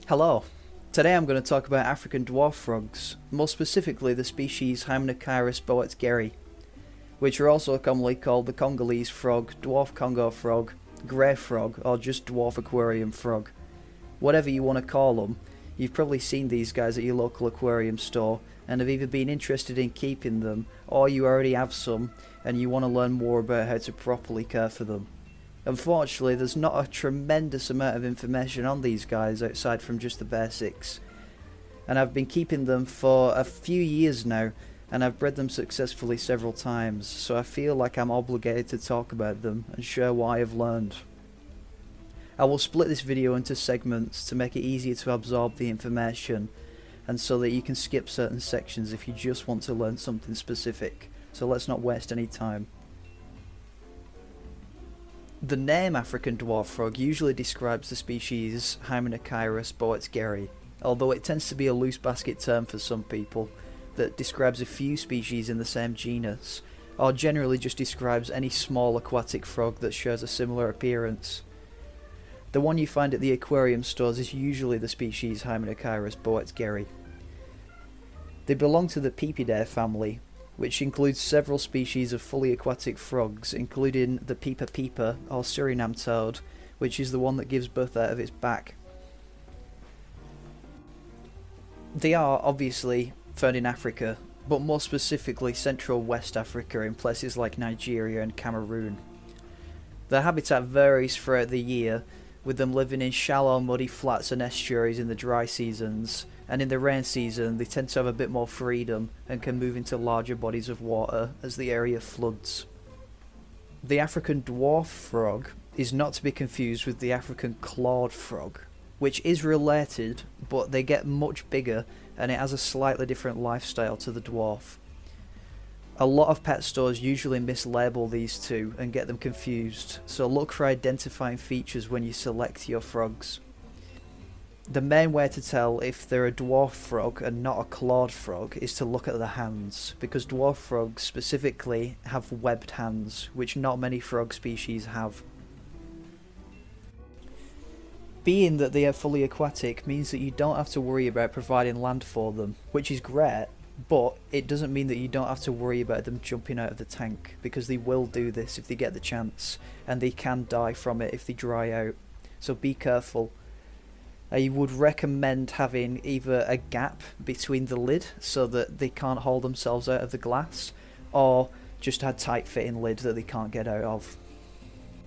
Hello. Today I'm going to talk about African dwarf frogs, more specifically the species Hymenochirus boettgeri, which are also commonly called the Congolese frog, dwarf Congo frog, grey frog, or just dwarf aquarium frog. Whatever you want to call them, you've probably seen these guys at your local aquarium store and have either been interested in keeping them, or you already have some and you want to learn more about how to properly care for them. Unfortunately, there's not a tremendous amount of information on these guys outside from just the basics. And I've been keeping them for a few years now, and I've bred them successfully several times, so I feel like I'm obligated to talk about them and share what I have learned. I will split this video into segments to make it easier to absorb the information, and so that you can skip certain sections if you just want to learn something specific, so let's not waste any time. The name African dwarf frog usually describes the species Hymenochirus boettgeri, although it tends to be a loose basket term for some people that describes a few species in the same genus, or generally just describes any small aquatic frog that shares a similar appearance. The one you find at the aquarium stores is usually the species Hymenochirus boettgeri. They belong to the Pipidae family, which includes several species of fully aquatic frogs, including the Pipa or Suriname toad, which is the one that gives birth out of its back. They are obviously found in Africa, but more specifically Central West Africa in places like Nigeria and Cameroon. Their habitat varies throughout the year, with them living in shallow muddy flats and estuaries in the dry seasons, and in the rain season they tend to have a bit more freedom and can move into larger bodies of water as the area floods. The African dwarf frog is not to be confused with the African clawed frog, which is related, but they get much bigger and it has a slightly different lifestyle to the dwarf. A lot of pet stores usually mislabel these two and get them confused, so look for identifying features when you select your frogs. The main way to tell if they're a dwarf frog and not a clawed frog is to look at the hands, because dwarf frogs specifically have webbed hands, which not many frog species have. Being that they are fully aquatic means that you don't have to worry about providing land for them, which is great, but it doesn't mean that you don't have to worry about them jumping out of the tank, because they will do this if they get the chance, and they can die from it if they dry out, so be careful. I would recommend having either a gap between the lid so that they can't haul themselves out of the glass, or just a tight fitting lid that they can't get out of.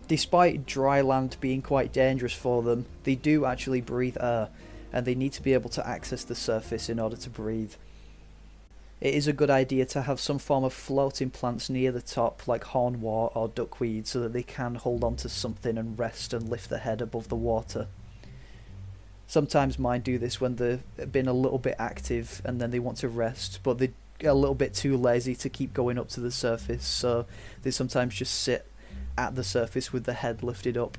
Despite dry land being quite dangerous for them, they do actually breathe air, and they need to be able to access the surface in order to breathe. It is a good idea to have some form of floating plants near the top, like hornwort or duckweed, so that they can hold on to something and rest and lift their head above the water. Sometimes mine do this when they've been a little bit active and then they want to rest, but they're a little bit too lazy to keep going up to the surface, so they sometimes just sit at the surface with the head lifted up.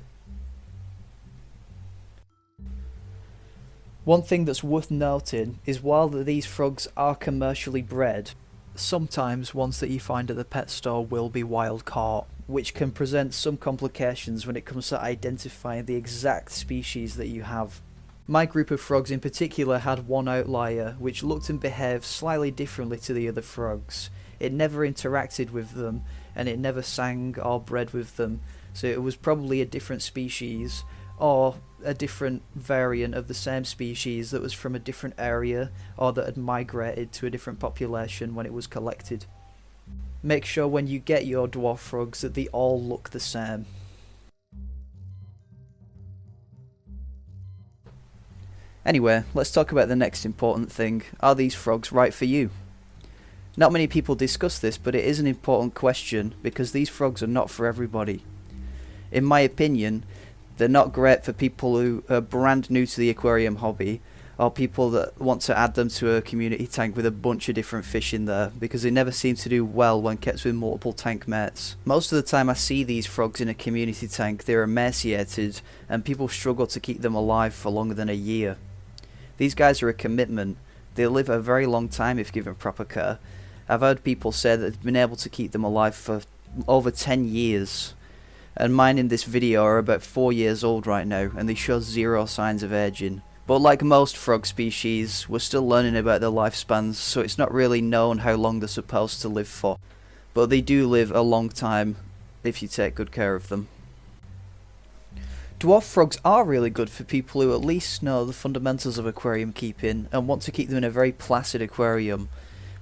One thing that's worth noting is while these frogs are commercially bred, sometimes ones that you find at the pet store will be wild caught, which can present some complications when it comes to identifying the exact species that you have. My group of frogs in particular had one outlier which looked and behaved slightly differently to the other frogs. It never interacted with them, and it never sang or bred with them, so it was probably a different species, or a different variant of the same species that was from a different area, or that had migrated to a different population when it was collected. Make sure when you get your dwarf frogs that they all look the same. Anyway, let's talk about the next important thing. Are these frogs right for you? Not many people discuss this, but it is an important question because these frogs are not for everybody. In my opinion, they're not great for people who are brand new to the aquarium hobby, or people that want to add them to a community tank with a bunch of different fish in there, because they never seem to do well when kept with multiple tank mates. Most of the time I see these frogs in a community tank, they're emaciated, and people struggle to keep them alive for longer than a year. These guys are a commitment. They live a very long time if given proper care. I've heard people say that they've been able to keep them alive for over 10 years. And mine in this video are about 4 years old right now, and they show zero signs of aging. But like most frog species, we're still learning about their lifespans, so it's not really known how long they're supposed to live for. But they do live a long time if you take good care of them. Dwarf frogs are really good for people who at least know the fundamentals of aquarium keeping and want to keep them in a very placid aquarium,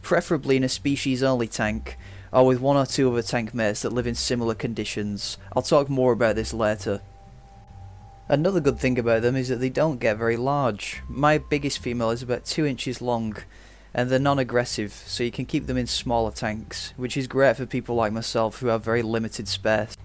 preferably in a species-only tank, or with one or two other tank mates that live in similar conditions. I'll talk more about this later. Another good thing about them is that they don't get very large. My biggest female is about 2 inches long, and they're non-aggressive, so you can keep them in smaller tanks, which is great for people like myself who have very limited space.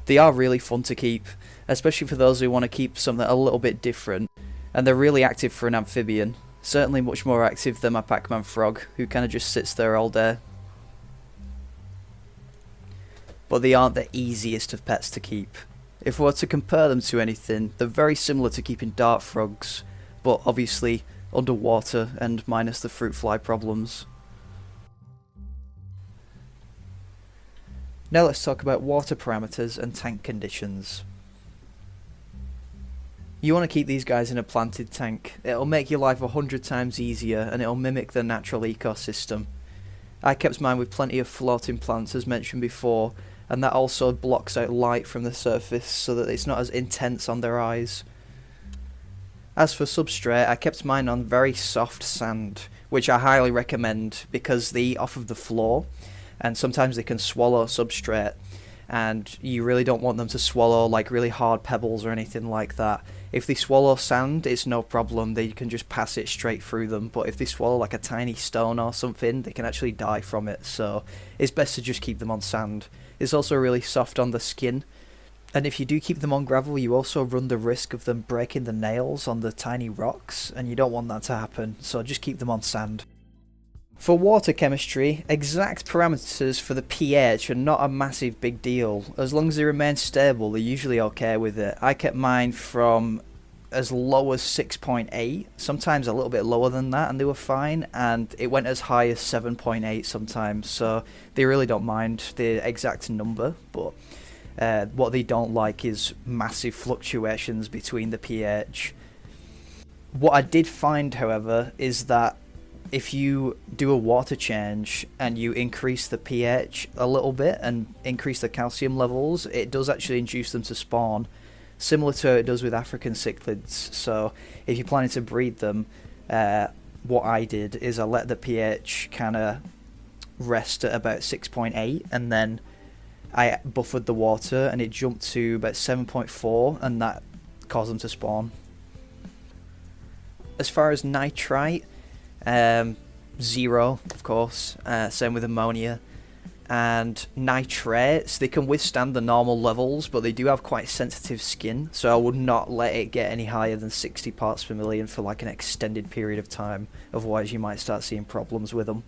They are really fun to keep, especially for those who want to keep something a little bit different, and they're really active for an amphibian, certainly much more active than my Pac-Man frog, who kind of just sits there all day. But they aren't the easiest of pets to keep. If we were to compare them to anything, they're very similar to keeping dart frogs, but obviously underwater and minus the fruit fly problems. Now let's talk about water parameters and tank conditions. You want to keep these guys in a planted tank. It'll make your life 100 times easier and it'll mimic the natural ecosystem. I kept mine with plenty of floating plants as mentioned before, and that also blocks out light from the surface so that it's not as intense on their eyes. As for substrate, I kept mine on very soft sand, which I highly recommend because they eat off of the floor and sometimes they can swallow substrate, and you really don't want them to swallow like really hard pebbles or anything like that. If they swallow sand, it's no problem, they can just pass it straight through them, but if they swallow like a tiny stone or something, they can actually die from it, so it's best to just keep them on sand. It's also really soft on the skin, and if you do keep them on gravel, you also run the risk of them breaking the nails on the tiny rocks, and you don't want that to happen, so just keep them on sand. For water chemistry, exact parameters for the pH are not a massive big deal. As long as they remain stable, they're usually okay with it. I kept mine from as low as 6.8, sometimes a little bit lower than that, and they were fine, and it went as high as 7.8 sometimes, so they really don't mind the exact number, but what they don't like is massive fluctuations between the pH. What I did find, however, is that if you do a water change and you increase the pH a little bit and increase the calcium levels, it does actually induce them to spawn, similar to how it does with African cichlids. So if you're planning to breed them, what I did is I let the pH kind of rest at about 6.8, and then I buffered the water and it jumped to about 7.4, and that caused them to spawn. As far as nitrite, 0 of course, same with ammonia, and nitrates, they can withstand the normal levels, but they do have quite sensitive skin, so I would not let it get any higher than 60 parts per million for like an extended period of time, otherwise you might start seeing problems with them.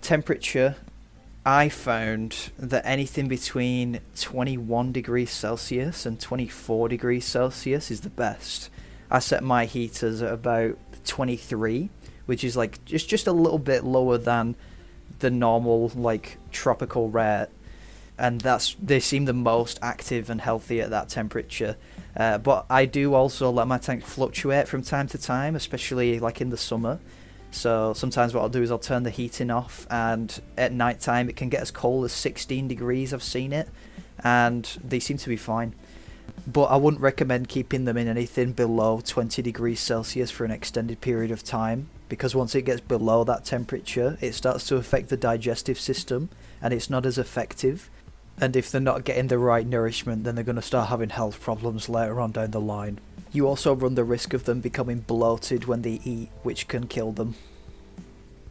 Temperature, I found that anything between 21 degrees Celsius and 24 degrees Celsius is the best. I set my heaters at about 23, which is like just a little bit lower than the normal like tropical rate, and they seem the most active and healthy at that temperature. But I do also let my tank fluctuate from time to time, especially like in the summer. So sometimes what I'll do is I'll turn the heating off, and at night time it can get as cold as 16 degrees, I've seen it, and they seem to be fine. But I wouldn't recommend keeping them in anything below 20 degrees Celsius for an extended period of time, because once it gets below that temperature, it starts to affect the digestive system, and it's not as effective. And if they're not getting the right nourishment, then they're going to start having health problems later on down the line. You also run the risk of them becoming bloated when they eat, which can kill them.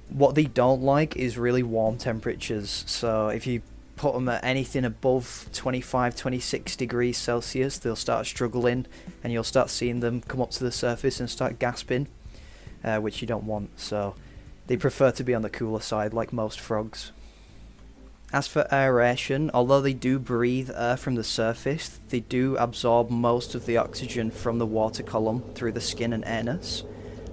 What they don't like is really warm temperatures, so if you put them at anything above 25-26 degrees Celsius, they'll start struggling, and you'll start seeing them come up to the surface and start gasping, which you don't want, so they prefer to be on the cooler side like most frogs. As for aeration, although they do breathe air from the surface, they do absorb most of the oxygen from the water column through the skin and anus,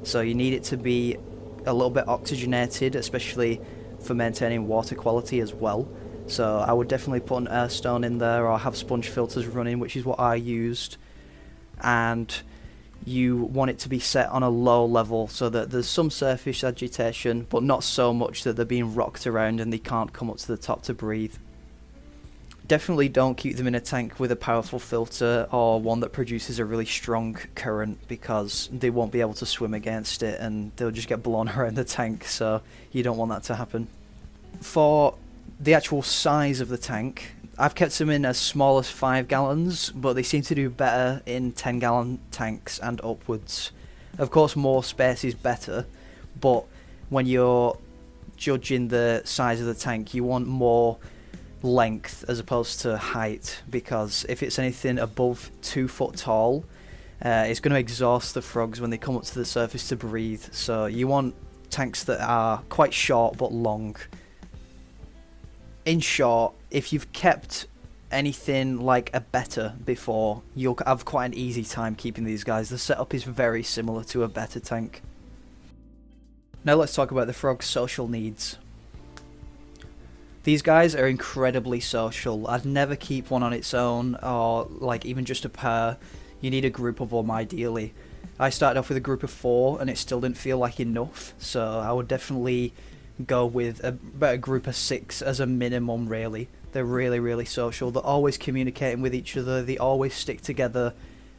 so you need it to be a little bit oxygenated, especially for maintaining water quality as well. So I would definitely put an air stone in there, or have sponge filters running, which is what I used. And you want it to be set on a low level so that there's some surface agitation, but not so much that they're being rocked around and they can't come up to the top to breathe. Definitely don't keep them in a tank with a powerful filter or one that produces a really strong current, because they won't be able to swim against it and they'll just get blown around the tank, so you don't want that to happen. For the actual size of the tank, I've kept them in as small as 5 gallons, but they seem to do better in 10-gallon tanks and upwards. Of course, more space is better, but when you're judging the size of the tank, you want more length as opposed to height, because if it's anything above 2 foot tall, it's going to exhaust the frogs when they come up to the surface to breathe. So you want tanks that are quite short but long. In short, if you've kept anything like a betta before, you'll have quite an easy time keeping these guys. The setup is very similar to a betta tank. Now let's talk about the frog's social needs. These guys are incredibly social. I'd never keep one on its own, or like even just a pair. You need a group of them ideally. I started off with a group of 4 and it still didn't feel like enough, so I would definitely go with about a group of 6 as a minimum, really. They're really, really social. They're always communicating with each other. They always stick together.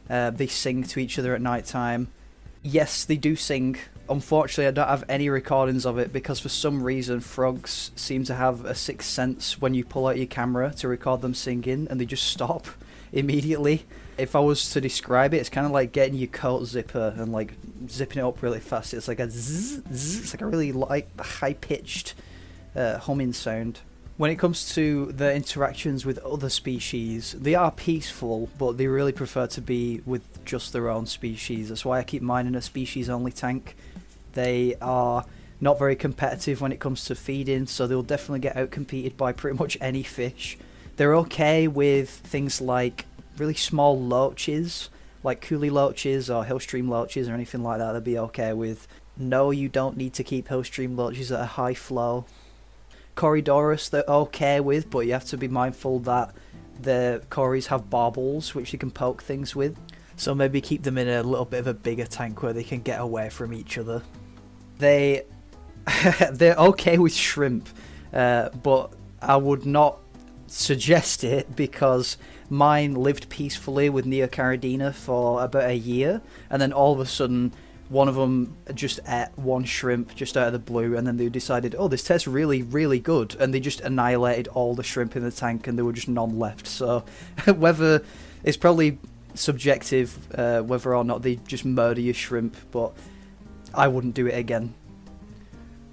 They sing to each other at night time. Yes, they do sing. Unfortunately, I don't have any recordings of it because for some reason frogs seem to have a sixth sense when you pull out your camera to record them singing, and they just stop immediately. If I was to describe it, it's kind of like getting your coat zipper and like zipping it up really fast. It's like a zzz, zzz. It's like a really high-pitched humming sound. When it comes to the interactions with other species, they are peaceful, but they really prefer to be with just their own species. That's why I keep mine in a species-only tank. They are not very competitive when it comes to feeding, so they'll definitely get outcompeted by pretty much any fish. They're okay with things like really small loaches, like coolie loaches or hillstream loaches or anything like that. They'll be okay with. No, you don't need to keep hillstream loaches at a high flow. Corydoras they're okay with, but you have to be mindful that the cories have barbels which you can poke things with, so maybe keep them in a little bit of a bigger tank where they can get away from each other. They're okay with shrimp, but I would not suggest it because mine lived peacefully with Neocaridina for about a year, and then all of a sudden one of them just ate one shrimp just out of the blue, and then they decided, oh, this tastes really, really good, and they just annihilated all the shrimp in the tank, and there were just none left. So whether it's probably subjective whether or not they just murder your shrimp, but I wouldn't do it again.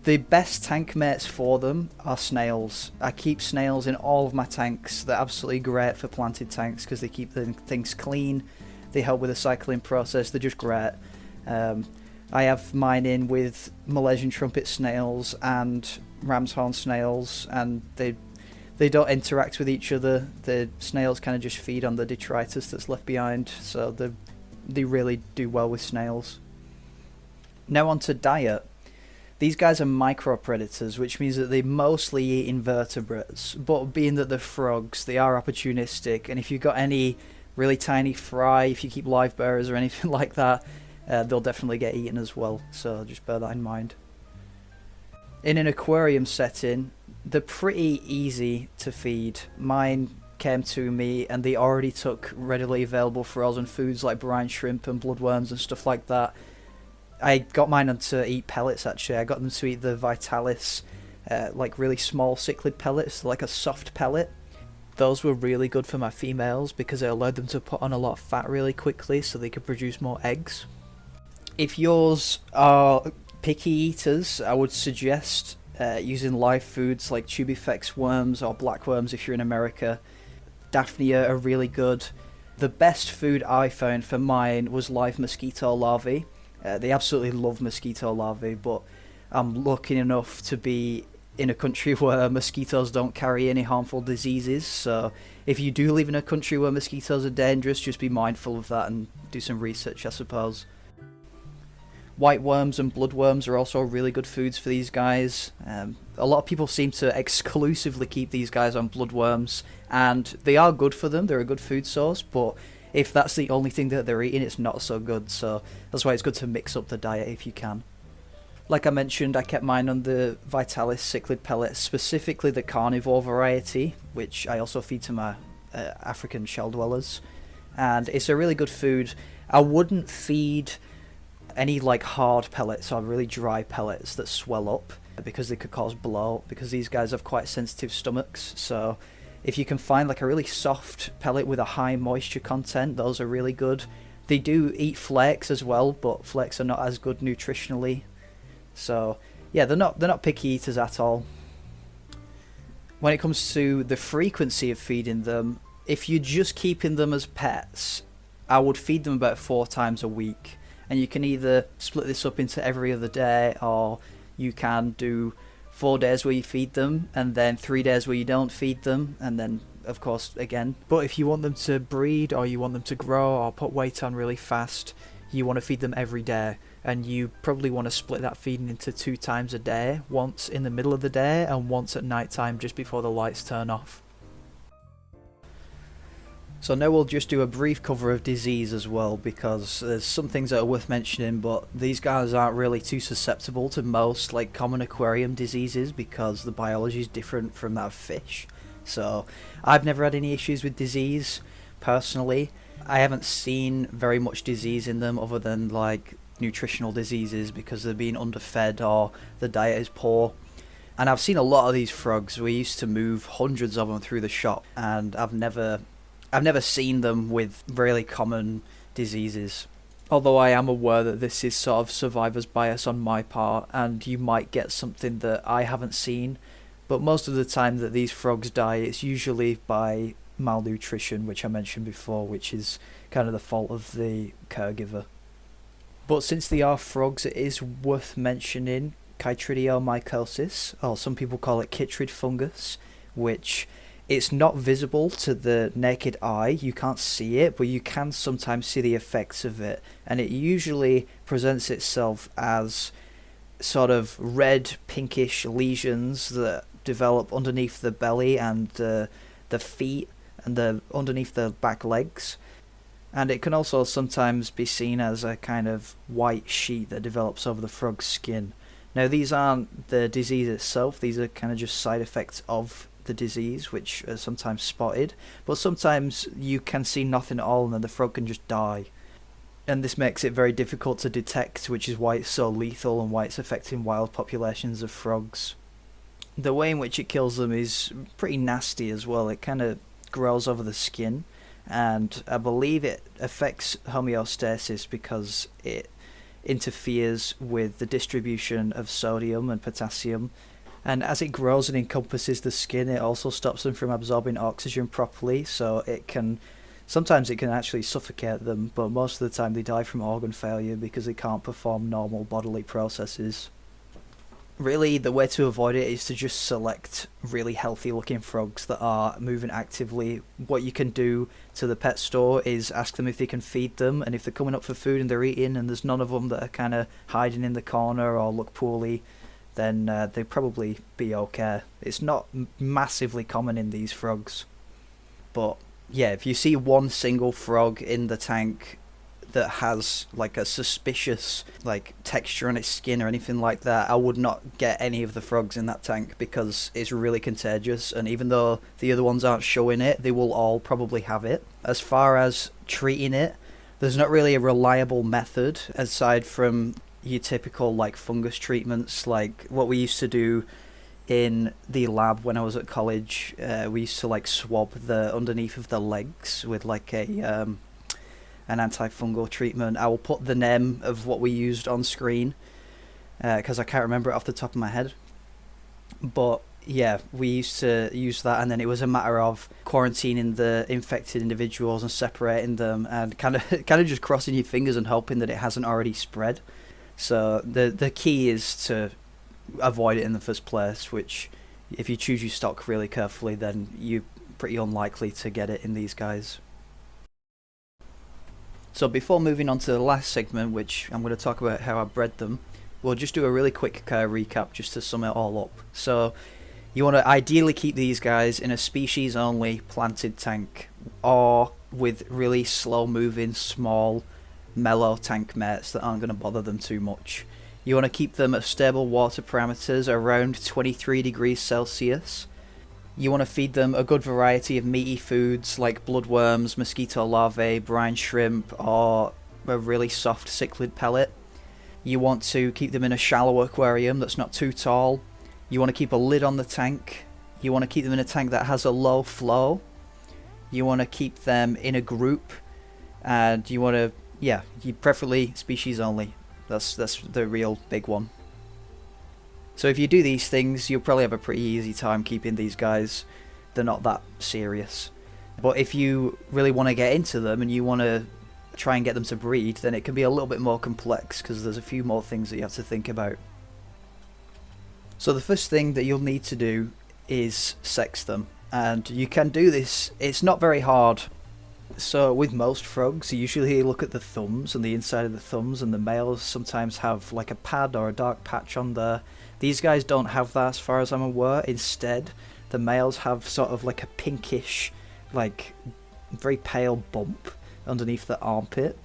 The best tank mates for them are snails. I keep snails in all of my tanks. They're absolutely great for planted tanks because they keep things clean. They help with the cycling process. They're just great. I have mine in with Malaysian trumpet snails and ram's horn snails, and they don't interact with each other. The snails kind of just feed on the detritus that's left behind, so they really do well with snails. Now on to diet. These guys are micro-predators, which means that they mostly eat invertebrates, but being that they're frogs, they are opportunistic, and if you've got any really tiny fry, if you keep live bearers or anything like that, they'll definitely get eaten as well, so just bear that in mind. In an aquarium setting, they're pretty easy to feed. Mine came to me and they already took readily available frozen foods like brine shrimp and bloodworms and stuff like that. I got mine to eat pellets actually. I got them to eat the Vitalis, like really small cichlid pellets, like a soft pellet. Those were really good for my females because it allowed them to put on a lot of fat really quickly so they could produce more eggs. If yours are picky eaters, I would suggest using live foods like tubifex worms or blackworms if you're in America. Daphnia are really good. The best food I found for mine was live mosquito larvae. They absolutely love mosquito larvae, but I'm lucky enough to be in a country where mosquitoes don't carry any harmful diseases, so if you do live in a country where mosquitoes are dangerous, just be mindful of that and do some research, I suppose. White worms and bloodworms are also really good foods for these guys. A lot of people seem to exclusively keep these guys on bloodworms, and they are good for them, they're a good food source, but if that's the only thing that they're eating, it's not so good. So that's why it's good to mix up the diet if you can. Like I mentioned, I kept mine on the Vitalis cichlid pellets, specifically the carnivore variety, which I also feed to my African shell dwellers. And it's a really good food. I wouldn't feed any like hard pellets or really dry pellets that swell up, because they could cause bloat, because these guys have quite sensitive stomachs. So if you can find like a really soft pellet with a high moisture content, those are really good. They do eat flakes as well, but flakes are not as good nutritionally. So yeah, they're not picky eaters at all. When it comes to the frequency of feeding them, if you're just keeping them as pets, I would feed them about 4 times a week. And you can either split this up into every other day, or you can do 4 days where you feed them, and then 3 days where you don't feed them, and then of course again. But if you want them to breed, or you want them to grow or put weight on really fast, you want to feed them every day. And you probably want to split that feeding into 2 times a day, once in the middle of the day and once at night time just before the lights turn off. So now we'll just do a brief cover of disease as well, because there's some things that are worth mentioning, but these guys aren't really too susceptible to most like common aquarium diseases because the biology is different from that of fish. So I've never had any issues with disease personally. I haven't seen very much disease in them other than like nutritional diseases because they're being underfed or the diet is poor. And I've seen a lot of these frogs. We used to move hundreds of them through the shop, and I've never seen them with really common diseases. Although I am aware that this is sort of survivor's bias on my part, and you might get something that I haven't seen. But most of the time that these frogs die, it's usually by malnutrition, which I mentioned before, which is kind of the fault of the caregiver. But since they are frogs, it is worth mentioning chytridiomycosis, or some people call it chytrid fungus, which it's not visible to the naked eye. You can't see it, but you can sometimes see the effects of it, and it usually presents itself as sort of red pinkish lesions that develop underneath the belly and the feet and underneath the back legs. And it can also sometimes be seen as a kind of white sheet that develops over the frog's skin. Now these aren't the disease itself, these are kind of just side effects of the disease, which are sometimes spotted, but sometimes you can see nothing at all and then the frog can just die. And this makes it very difficult to detect, which is why it's so lethal and why it's affecting wild populations of frogs. The way in which it kills them is pretty nasty as well. It kind of grows over the skin, and I believe it affects homeostasis because it interferes with the distribution of sodium and potassium. And as it grows and encompasses the skin, it also stops them from absorbing oxygen properly, so sometimes it can actually suffocate them, but most of the time they die from organ failure because they can't perform normal bodily processes. Really, the way to avoid it is to just select really healthy looking frogs that are moving actively. What you can do to the pet store is ask them if they can feed them, and if they're coming up for food and they're eating and there's none of them that are kind of hiding in the corner or look poorly, then they'd probably be okay. It's not massively common in these frogs. But yeah, if you see one single frog in the tank that has like a suspicious like texture on its skin or anything like that, I would not get any of the frogs in that tank because it's really contagious, and even though the other ones aren't showing it, they will all probably have it. As far as treating it, there's not really a reliable method aside from your typical like fungus treatments, like what we used to do in the lab when I was at college. We used to like swab the underneath of the legs with like an antifungal treatment. I will put the name of what we used on screen because I can't remember it off the top of my head. But yeah, we used to use that, and then it was a matter of quarantining the infected individuals and separating them, and kind of just crossing your fingers and hoping that it hasn't already spread. So the key is to avoid it in the first place, which if you choose your stock really carefully, then you're pretty unlikely to get it in these guys. So before moving on to the last segment, which I'm going to talk about how I bred them, we'll just do a really quick recap just to sum it all up. So you want to ideally keep these guys in a species only planted tank, or with really slow moving, small, mellow tank mates that aren't going to bother them too much. You want to keep them at stable water parameters around 23 degrees Celsius. You want to feed them a good variety of meaty foods like bloodworms, mosquito larvae, brine shrimp, or a really soft cichlid pellet. You want to keep them in a shallow aquarium that's not too tall. You want to keep a lid on the tank. You want to keep them in a tank that has a low flow. You want to keep them in a group, and you want to, you preferably species only. That's the real big one. So if you do these things, you'll probably have a pretty easy time keeping these guys. They're not that serious. But if you really want to get into them and you want to try and get them to breed, then it can be a little bit more complex because there's a few more things that you have to think about. So the first thing that you'll need to do is sex them. And you can do this, it's not very hard. So with most frogs, you usually look at the thumbs and the inside of the thumbs, and the males sometimes have like a pad or a dark patch on there. These guys don't have that as far as I'm aware. Instead, the males have sort of like a pinkish, like very pale bump underneath the armpit.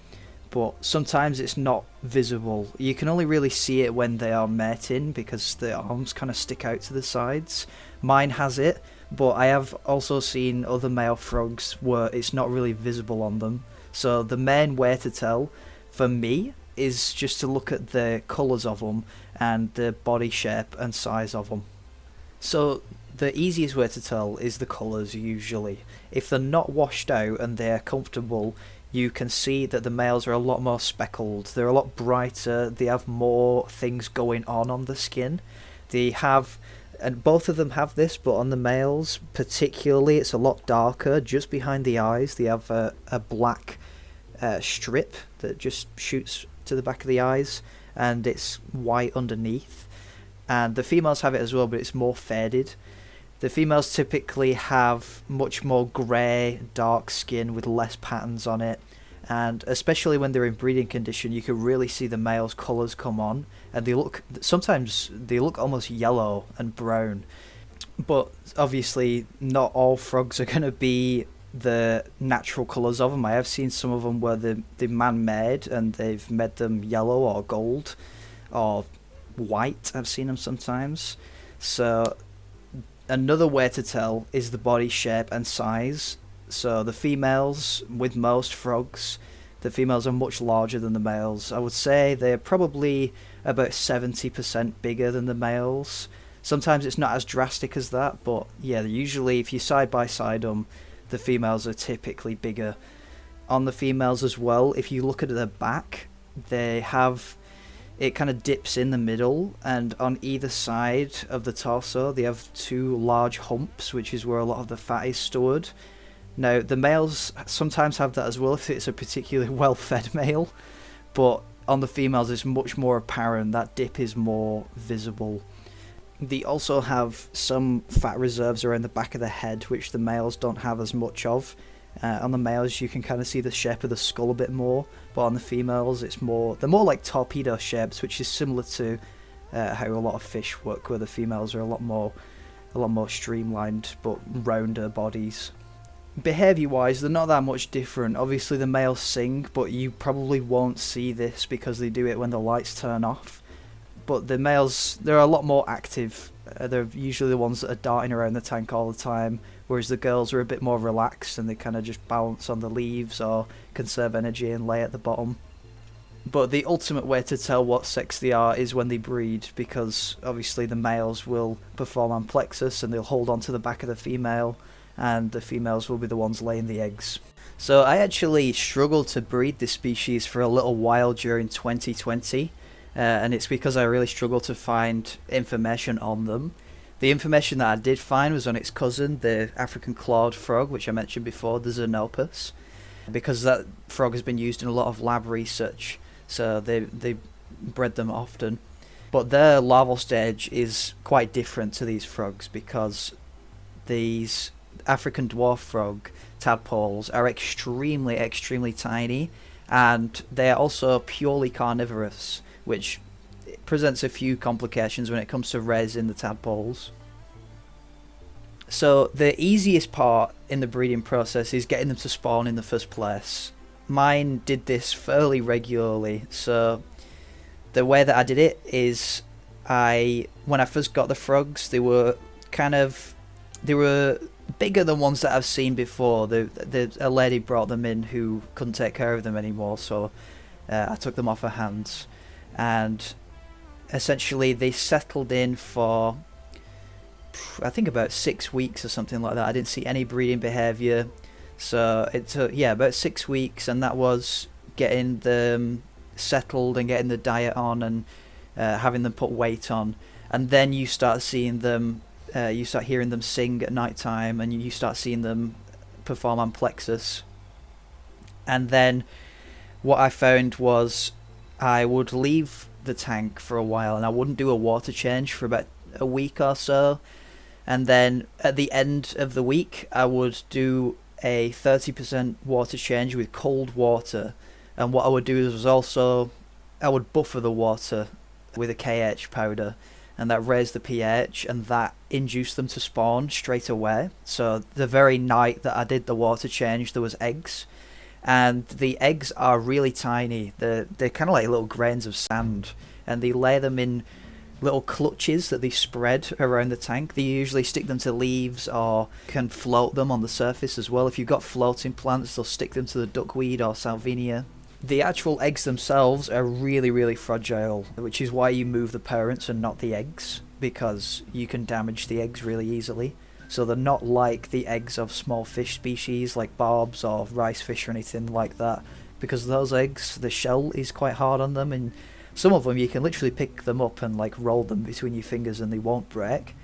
But sometimes it's not visible. You can only really see it when they are mating because the arms kind of stick out to the sides. Mine has it, but I have also seen other male frogs where it's not really visible on them. So the main way to tell, for me, is just to look at the colours of them and the body shape and size of them. So the easiest way to tell is the colours usually. If they're not washed out and they're comfortable, you can see that the males are a lot more speckled. They're a lot brighter. They have more things going on the skin. They have, and both of them have this, but on the males particularly, it's a lot darker. Just behind the eyes, they have a black strip that just shoots to the back of the eyes, and it's white underneath. And the females have it as well, but it's more faded. The females typically have much more grey, dark skin with less patterns on it, and especially when they're in breeding condition, you can really see the males' colours come on, and sometimes they look almost yellow and brown. But obviously, not all frogs are going to be the natural colours of them. I have seen some of them where they're man-made, and they've made them yellow or gold or white. I've seen them sometimes. So another way to tell is the body shape and size. So the females, with most frogs, the females are much larger than the males. I would say they're probably about 70% bigger than the males. Sometimes it's not as drastic as that, but yeah, usually if you side by side them, the females are typically bigger. On the females as well, if you look at their back, they have, it kind of dips in the middle, and on either side of the torso they have two large humps, which is where a lot of the fat is stored. Now the males sometimes have that as well if it's a particularly well-fed male, but on the females it's much more apparent. That dip is more visible. They also have some fat reserves around the back of the head, which the males don't have as much of. On the males you can kind of see the shape of the skull a bit more, but on the females they're more like torpedo shapes, which is similar to how a lot of fish work, where the females are a lot more streamlined but rounder bodies. Behaviour wise, they're not that much different. Obviously the males sing, but you probably won't see this because they do it when the lights turn off. But the males, they're a lot more active. They're usually the ones that are darting around the tank all the time, whereas the girls are a bit more relaxed and they kind of just bounce on the leaves or conserve energy and lay at the bottom. But the ultimate way to tell what sex they are is when they breed, because obviously the males will perform amplexus and they'll hold on to the back of the female, and the females will be the ones laying the eggs. So I actually struggled to breed this species for a little while during 2020. And it's because I really struggled to find information on them. The information that I did find was on its cousin, the African clawed frog, which I mentioned before, the Xenopus, because that frog has been used in a lot of lab research, so they bred them often. But their larval stage is quite different to these frogs, because these African dwarf frog tadpoles are extremely, extremely tiny, and they are also purely carnivorous, which presents a few complications when it comes to raising the tadpoles. So the easiest part in the breeding process is getting them to spawn in the first place. Mine did this fairly regularly. So the way that I did it is, when I first got the frogs, they were bigger than ones that I've seen before. A lady brought them in who couldn't take care of them anymore, so I took them off her hands, and essentially they settled in for, I think, about 6 weeks or something like that. I didn't see any breeding behaviour, so it took about 6 weeks, and that was getting them settled and getting the diet on and having them put weight on, and then you start seeing them. You start hearing them sing at night time, and you start seeing them perform amplexus. And then what I found was I would leave the tank for a while, and I wouldn't do a water change for about a week or so. And then at the end of the week, I would do a 30% water change with cold water. And what I would do was also, I would buffer the water with a KH powder, and that raised the pH, and that induced them to spawn straight away. So the very night that I did the water change, there was eggs, and the eggs are really tiny. They're kind of like little grains of sand, and they lay them in little clutches that they spread around the tank. They usually stick them to leaves or can float them on the surface as well. If you've got floating plants, they'll stick them to the duckweed or salvinia. The actual eggs themselves are really, really fragile, which is why you move the parents and not the eggs, because you can damage the eggs really easily. So they're not like the eggs of small fish species like barbs or rice fish or anything like that, because those eggs, the shell is quite hard on them, and some of them you can literally pick them up and like roll them between your fingers and they won't break.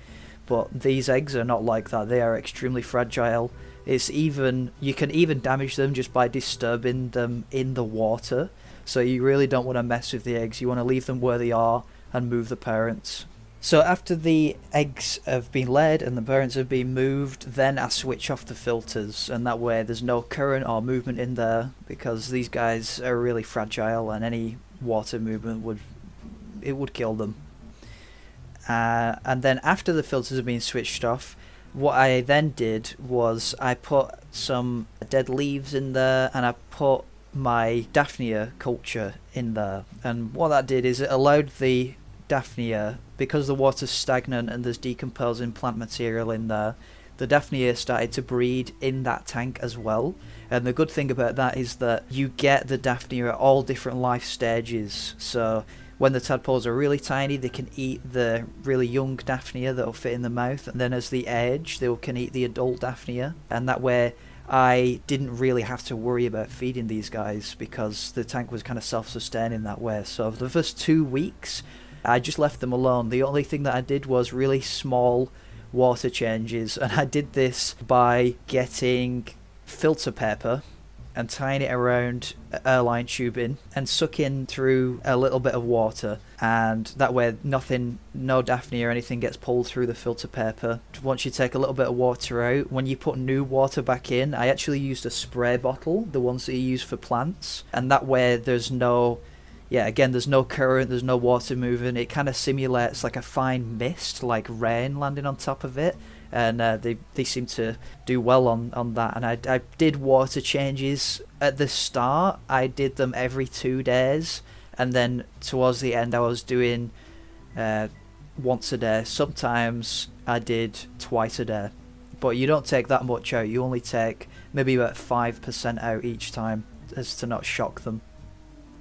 But these eggs are not like that. They are extremely fragile. You can even damage them just by disturbing them in the water. So you really don't want to mess with the eggs. You want to leave them where they are and move the parents. So after the eggs have been laid and the parents have been moved, then I switch off the filters, and that way there's no current or movement in there, because these guys are really fragile and any water movement would kill them. And then after the filters have been switched off, what I then did was I put some dead leaves in there, and I put my Daphnia culture in there. And what that did is it allowed the Daphnia, because the water's stagnant and there's decomposing plant material in there, the Daphnia started to breed in that tank as well. And the good thing about that is that you get the Daphnia at all different life stages. So when the tadpoles are really tiny, they can eat the really young Daphnia that'll fit in the mouth, and then as they age, they can eat the adult Daphnia. And that way I didn't really have to worry about feeding these guys, because the tank was kind of self-sustaining that way. So for the first 2 weeks, I just left them alone. The only thing that I did was really small water changes, and I did this by getting filter paper and tying it around airline tubing and sucking through a little bit of water, and that way no Daphnia or anything gets pulled through the filter paper. Once you take a little bit of water out, when you put new water back in, I actually used a spray bottle, the ones that you use for plants, and that way there's no current, there's no water moving. It kind of simulates like a fine mist, like rain landing on top of it, and they seem to do well on that. And I did water changes at the start. I did them every 2 days, and then towards the end I was doing once a day. Sometimes I did twice a day, but you don't take that much out. You only take maybe about 5% out each time, as to not shock them.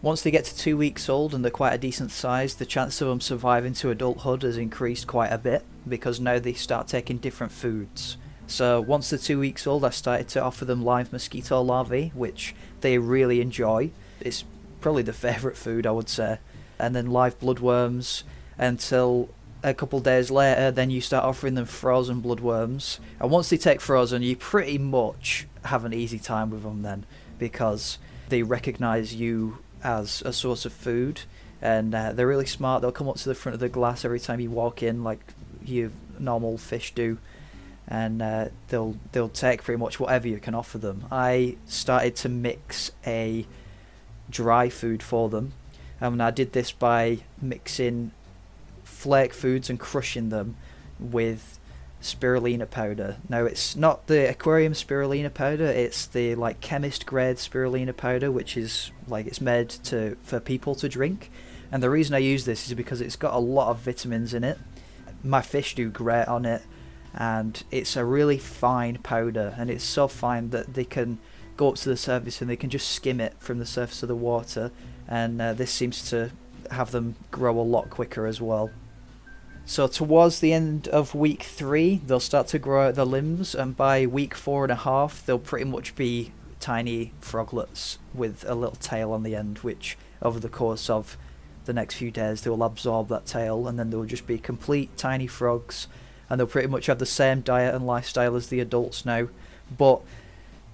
Once they get to 2 weeks old and they're quite a decent size, the chance of them surviving to adulthood has increased quite a bit, because now they start taking different foods. So once they're 2 weeks old, I started to offer them live mosquito larvae, which they really enjoy. It's probably the favourite food, I would say. And then live bloodworms, until a couple days later, then you start offering them frozen bloodworms. And once they take frozen, you pretty much have an easy time with them then, because they recognise you as a source of food, and they're really smart. They'll come up to the front of the glass every time you walk in, like you normal fish do, and they'll take pretty much whatever you can offer them. I started to mix a dry food for them, and I did this by mixing flake foods and crushing them with spirulina powder. Now it's not the aquarium spirulina powder, it's the like chemist grade spirulina powder, which is like it's made for people to drink. And the reason I use this is because it's got a lot of vitamins in it. My fish do great on it, and it's a really fine powder, and it's so fine that they can go up to the surface and they can just skim it from the surface of the water, and this seems to have them grow a lot quicker as well. So towards the end of week 3 they'll start to grow out the limbs, and by week 4.5 they'll pretty much be tiny froglets with a little tail on the end, which over the course of the next few days they will absorb that tail, and then they will just be complete tiny frogs, and they'll pretty much have the same diet and lifestyle as the adults now. But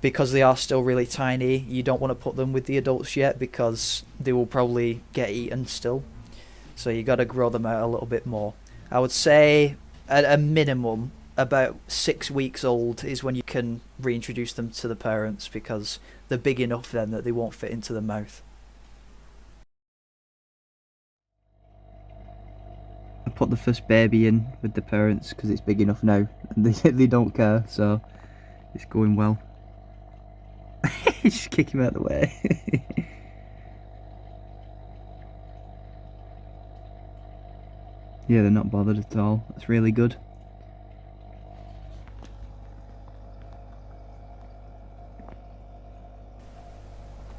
because they are still really tiny, you don't want to put them with the adults yet because they will probably get eaten still. So you got to grow them out a little bit more. I would say at a minimum about 6 weeks old is when you can reintroduce them to the parents, because they're big enough then that they won't fit into the mouth. I put the first baby in with the parents because it's big enough now, and they don't care, so it's going well. Just kick him out of the way. Yeah, they're not bothered at all. That's really good.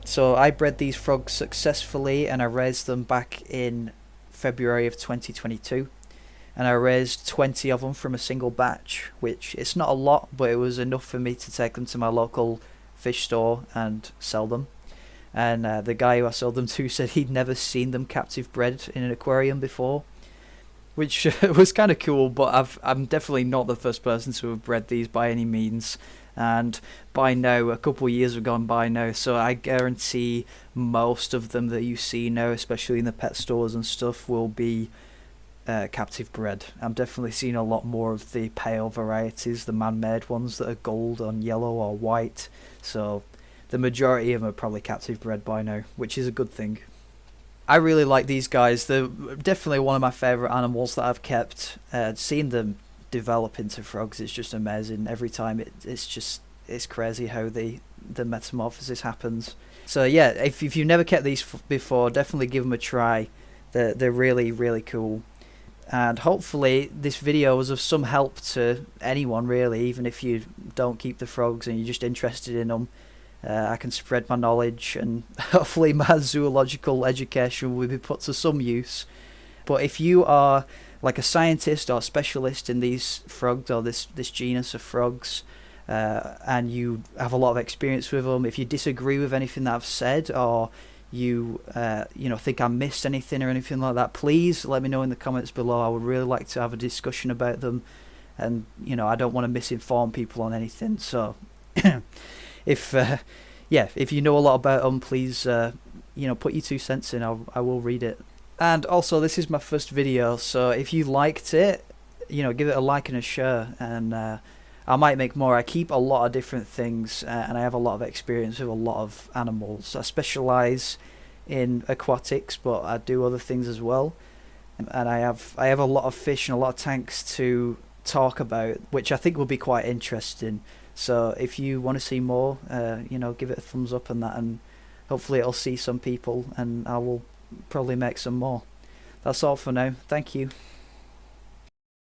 So I bred these frogs successfully, and I raised them back in February of 2022, and I raised 20 of them from a single batch, which it's not a lot, but it was enough for me to take them to my local fish store and sell them. And the guy who I sold them to said he'd never seen them captive bred in an aquarium before, which was kind of cool. But I'm definitely not the first person to have bred these by any means, and by now a couple of years have gone by now, so I guarantee most of them that you see now, especially in the pet stores and stuff, will be captive bred. I'm definitely seeing a lot more of the pale varieties, the man-made ones that are gold on yellow or white, so the majority of them are probably captive bred by now, which is a good thing. I really like these guys. They're definitely one of my favourite animals that I've kept. Seeing them develop into frogs is just amazing every time. It's crazy how the metamorphosis happens. So yeah, if you've never kept these before, definitely give them a try. They're really, really cool. And hopefully this video was of some help to anyone really, even if you don't keep the frogs and you're just interested in them. I can spread my knowledge, and hopefully my zoological education will be put to some use. But if you are like a scientist or a specialist in these frogs or this genus of frogs, and you have a lot of experience with them, if you disagree with anything that I've said, or you think I missed anything or anything like that, please let me know in the comments below. I would really like to have a discussion about them, and I don't want to misinform people on anything. So if you know a lot about them, please put your 2 cents in. I will read it. And also, this is my first video, so if you liked it, give it a like and a share, and I might make more. I keep a lot of different things, and I have a lot of experience with a lot of animals. I specialise in aquatics, but I do other things as well. And I have a lot of fish and a lot of tanks to talk about, which I think will be quite interesting. So if you want to see more, give it a thumbs up and that, and hopefully it'll see some people, and I will probably make some more. That's all for now. Thank you.